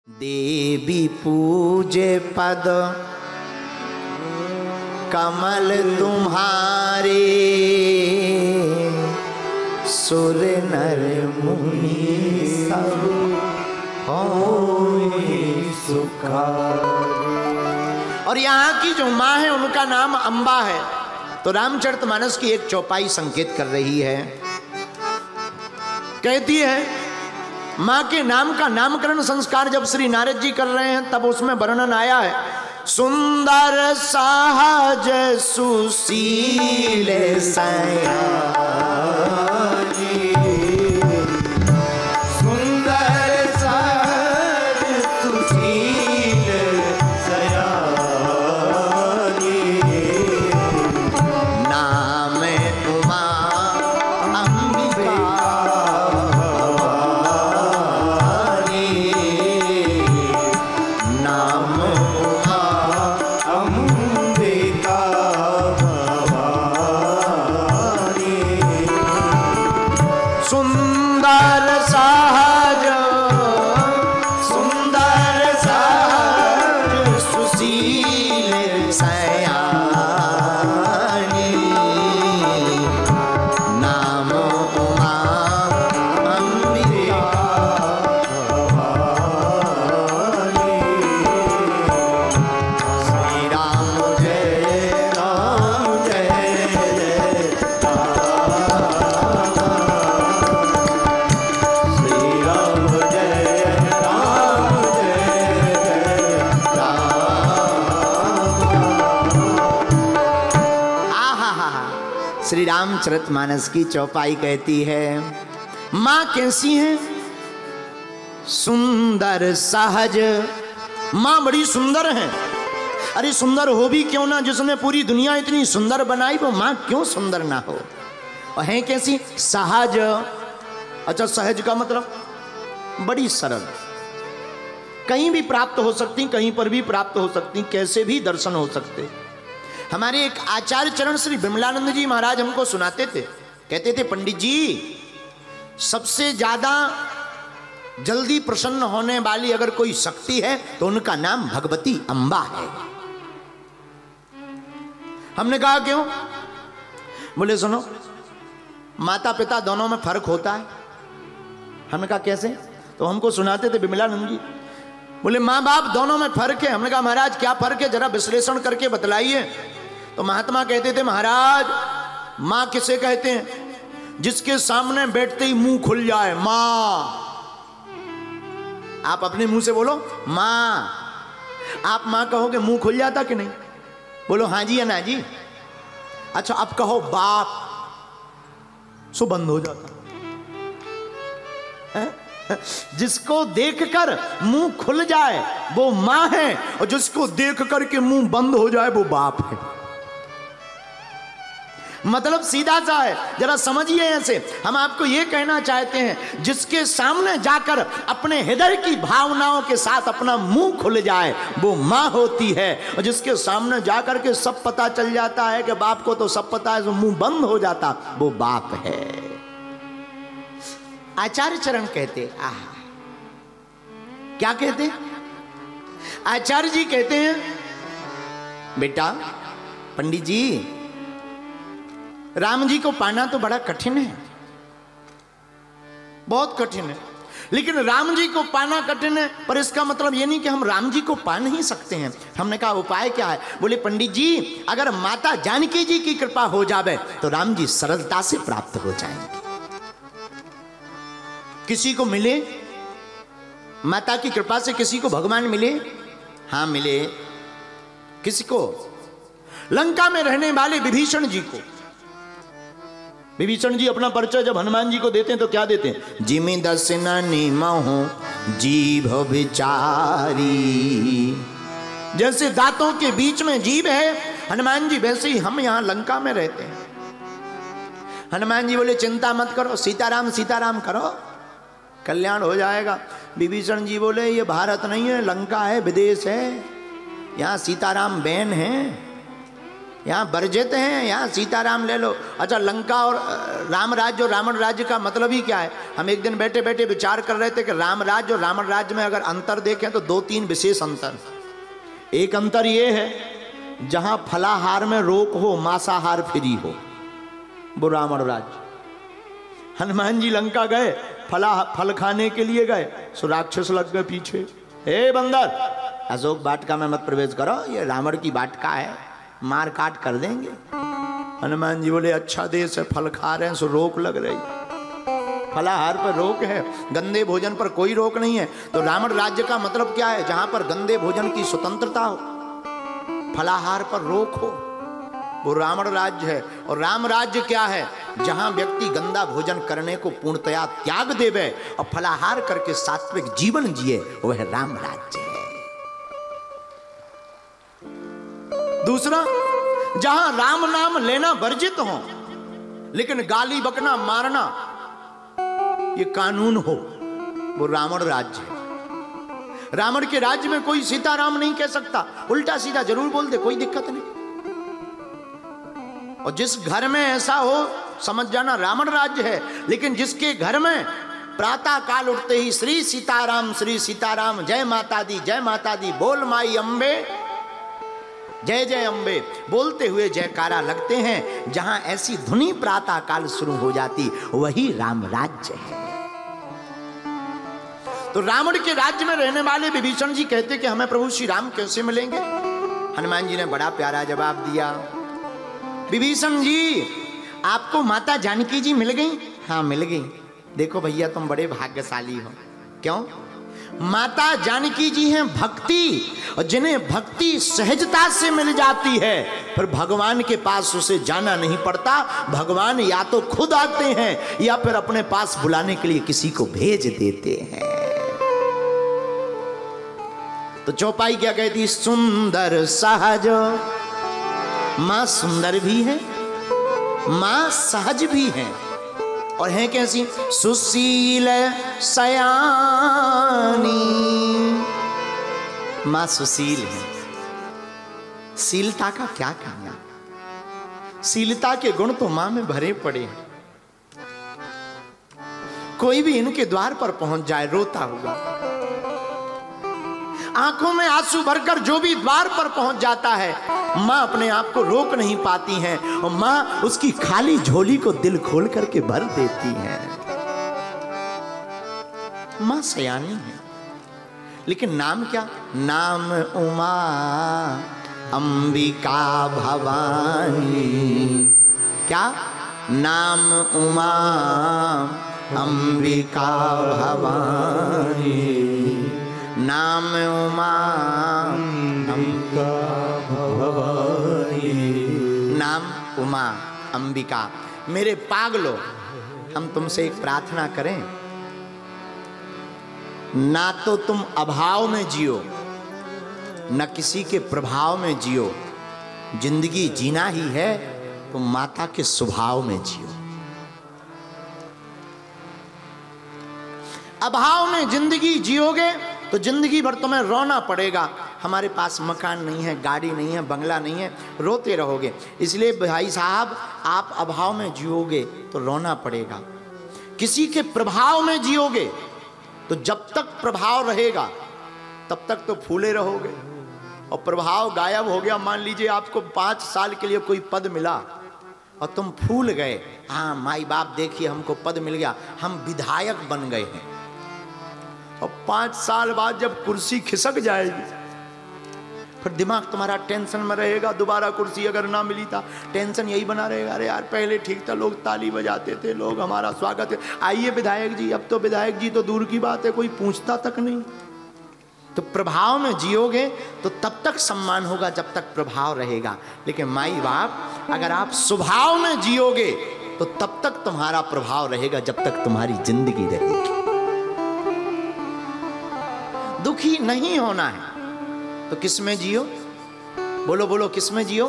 देवी पूजे पद कमल तुम्हारे, सुर नर मुनि सब होए सुखारे। और यहाँ की जो माँ है उनका नाम अम्बा है। तो रामचरितमानस की एक चौपाई संकेत कर रही है, कहती है माँ के नाम का नामकरण संस्कार जब श्री नारद जी कर रहे हैं तब उसमें वर्णन आया है, सुंदर सहज सुशील सयानी, सुंदर सहज सुशील सयानी, नाम तुमा अंबिका, श्री रामचरितमानस की चौपाई कहती है माँ कैसी है, सुंदर सहज। माँ बड़ी सुंदर है। अरे सुंदर हो भी क्यों ना, जिसने पूरी दुनिया इतनी सुंदर बनाई वो माँ क्यों सुंदर ना हो। और है कैसी, सहज। अच्छा सहज का मतलब बड़ी सरल, कहीं भी प्राप्त हो सकती, कहीं पर भी प्राप्त हो सकती, कैसे भी दर्शन हो सकते। हमारे एक आचार्य चरण श्री विमलानंद जी महाराज हमको सुनाते थे, कहते थे पंडित जी सबसे ज्यादा जल्दी प्रसन्न होने वाली अगर कोई शक्ति है तो उनका नाम भगवती अम्बा है। हमने कहा क्यों? बोले सुनो माता पिता दोनों में फर्क होता है। हमने कहा कैसे? तो हमको सुनाते थे विमलानंद जी, बोले माँ बाप दोनों में फर्क है। हमने कहा महाराज क्या फर्क है, जरा विश्लेषण करके बतलाइए। तो महात्मा कहते थे महाराज माँ किसे कहते हैं, जिसके सामने बैठते ही मुंह खुल जाए, माँ। आप अपने मुंह से बोलो माँ, आप माँ कहोगे मुंह खुल जाता कि नहीं? बोलो हाँ जी या ना जी। अच्छा अब कहो बाप, सो बंद हो जाता है? जिसको देखकर मुंह खुल जाए वो माँ है, और जिसको देख करके मुंह बंद हो जाए वो बाप है। मतलब सीधा सा है, जरा समझिए। ऐसे हम आपको यह कहना चाहते हैं जिसके सामने जाकर अपने हृदय की भावनाओं के साथ अपना मुंह खुल जाए वो माँ होती है, और जिसके सामने जाकर के सब पता चल जाता है कि बाप को तो सब पता है, जो मुंह बंद हो जाता वो बाप है। आचार्य चरण कहते, आह क्या कहते? आचार्य जी कहते हैं बेटा पंडित जी राम जी को पाना तो बड़ा कठिन है, बहुत कठिन है। लेकिन राम जी को पाना कठिन है पर इसका मतलब ये नहीं कि हम राम जी को पा नहीं सकते हैं। हमने कहा उपाय क्या है? बोले पंडित जी अगर माता जानकी जी की कृपा हो जावे तो राम जी सरलता से प्राप्त हो जाएंगे। किसी को मिले माता की कृपा से, किसी को भगवान मिले, हाँ मिले। किसी को? लंका में रहने वाले विभीषण जी को। विभीषण जी अपना परिचय जब हनुमान जी को देते हैं तो क्या देते हैं? जिमि दर्शन निमहु जीभ विचारी। जैसे दांतों के बीच में जीभ है हनुमान जी, वैसे ही हम यहां लंका में रहते हैं। हनुमान जी बोले चिंता मत करो, सीताराम सीताराम करो, कल्याण हो जाएगा। विभीषण जी बोले ये भारत नहीं है, लंका है, विदेश है, यहाँ सीताराम बैन है, यहाँ वर्जित हैं, यहाँ सीताराम ले लो। अच्छा, लंका और राम राज्य और रावण राज्य का मतलब ही क्या है? हम एक दिन बैठे बैठे विचार कर रहे थे कि राम राज्य और रावण राज्य में अगर अंतर देखें तो 2-3 विशेष अंतर। एक अंतर ये है, जहाँ फलाहार में रोक हो, मांसाहार फ्री हो, वो रावण राज्य। हनुमान जी लंका गए, फल खाने के लिए गए, सो राक्षस लग गए पीछे, हे बंदर अशोक वाटिका में मत प्रवेश करो, ये रावण की वाटिका है, मार काट कर देंगे। हनुमान जी बोले अच्छा देश है, फल खा रहे हैं सो रोक लग रही, फलाहार पर रोक है, गंदे भोजन पर कोई रोक नहीं है। तो रावण राज्य का मतलब क्या है? जहां पर गंदे भोजन की स्वतंत्रता हो, फलाहार पर रोक हो, वो रावण राज्य है। और राम राज्य क्या है? जहां व्यक्ति गंदा भोजन करने को पूर्णतया त्याग देवे और फलाहार करके सात्विक जीवन जिए, वह राम राज्य है। दूसरा, जहां राम नाम लेना वर्जित हो, लेकिन गाली बकना मारना ये कानून हो, वो रावण राज्य है। रावण के राज्य में कोई सीताराम नहीं कह सकता, उल्टा सीधा जरूर बोल दे, कोई दिक्कत नहीं। और जिस घर में ऐसा हो समझ जाना रावण राज्य है। लेकिन जिसके घर में प्रातः काल उठते ही श्री सीताराम, जय माता दी, बोल माई अम्बे, जय जय अम्बे बोलते हुए जयकारा लगते हैं, जहां ऐसी धुनी प्रातः काल शुरू हो जाती, वही राम राज्य है। तो रावण के राज्य में रहने वाले विभीषण जी कहते कि हमें प्रभु श्री राम कैसे मिलेंगे? हनुमान जी ने बड़ा प्यारा जवाब दिया, विभीषण जी आपको माता जानकी जी मिल गई? हाँ मिल गई। देखो भैया तुम बड़े भाग्यशाली हो। क्यों? माता जानकी जी हैं भक्ति, और जिन्हें भक्ति सहजता से मिल जाती है, फिर भगवान के पास उसे जाना नहीं पड़ता। भगवान या तो खुद आते हैं या फिर अपने पास बुलाने के लिए किसी को भेज देते हैं। तो चौपाई क्या कहती? सुंदर सहज, मां सुंदर भी है, मां सहज भी है, और है कैसी? सुशील सयानी, मां सुशील है। शीलता का क्या कहना, शीलता के गुण तो मां में भरे पड़े हैं। कोई भी इनके द्वार पर पहुंच जाए रोता हुआ, आंखों में आंसू भरकर जो भी द्वार पर पहुंच जाता है, मां अपने आप को रोक नहीं पाती हैं, और मां उसकी खाली झोली को दिल खोल करके भर देती हैं। मां सयानी है, लेकिन नाम क्या? नाम उमा अंबिका भवानी। क्या नाम? उमा अंबिका भवानी, नाम उमा अंबिका भवानी, नाम उमा अंबिका। मेरे पागलो, हम तुमसे एक प्रार्थना करें, ना तो तुम अभाव में जियो, न किसी के प्रभाव में जियो। जिंदगी जीना ही है तो माता के स्वभाव में जियो। अभाव में जिंदगी जियोगे तो जिंदगी भर तुम्हें रोना पड़ेगा। हमारे पास मकान नहीं है, गाड़ी नहीं है, बंगला नहीं है, रोते रहोगे। इसलिए भाई साहब, आप अभाव में जियोगे तो रोना पड़ेगा। किसी के प्रभाव में जियोगे तो जब तक प्रभाव रहेगा तब तक तो फूले रहोगे, और प्रभाव गायब हो गया, मान लीजिए आपको 5 साल के लिए कोई पद मिला और तुम फूल गए, हाँ माई बाप देखिए हमको पद मिल गया, हम विधायक बन गए हैं, और 5 साल बाद जब कुर्सी खिसक जाएगी, फिर दिमाग तुम्हारा टेंशन में रहेगा। दोबारा कुर्सी अगर ना मिली था, टेंशन यही बना रहेगा, अरे यार पहले ठीक था, लोग ताली बजाते थे, लोग हमारा स्वागत है, आइए विधायक जी। अब तो विधायक जी तो दूर की बात है, कोई पूछता तक नहीं। तो प्रभाव में जियोगे तो तब तक सम्मान होगा जब तक प्रभाव रहेगा। लेकिन माई बाप, अगर आप स्वभाव में जियोगे तो तब तक तुम्हारा प्रभाव रहेगा जब तक तुम्हारी जिंदगी रहेगी। दुखी नहीं होना है तो किस में जियो? बोलो बोलो, किस में जियो?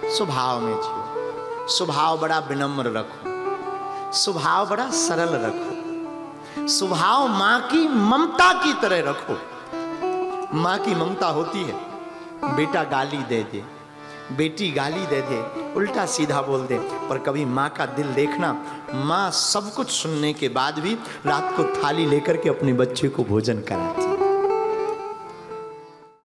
स्वभाव में जियो। स्वभाव बड़ा विनम्र रखो, स्वभाव बड़ा सरल रखो, स्वभाव मां की ममता की तरह रखो। मां की ममता होती है, बेटा गाली दे दे, बेटी गाली दे दे, उल्टा सीधा बोल दे, पर कभी माँ का दिल देखना, माँ सब कुछ सुनने के बाद भी रात को थाली लेकर के अपने बच्चे को भोजन कराती।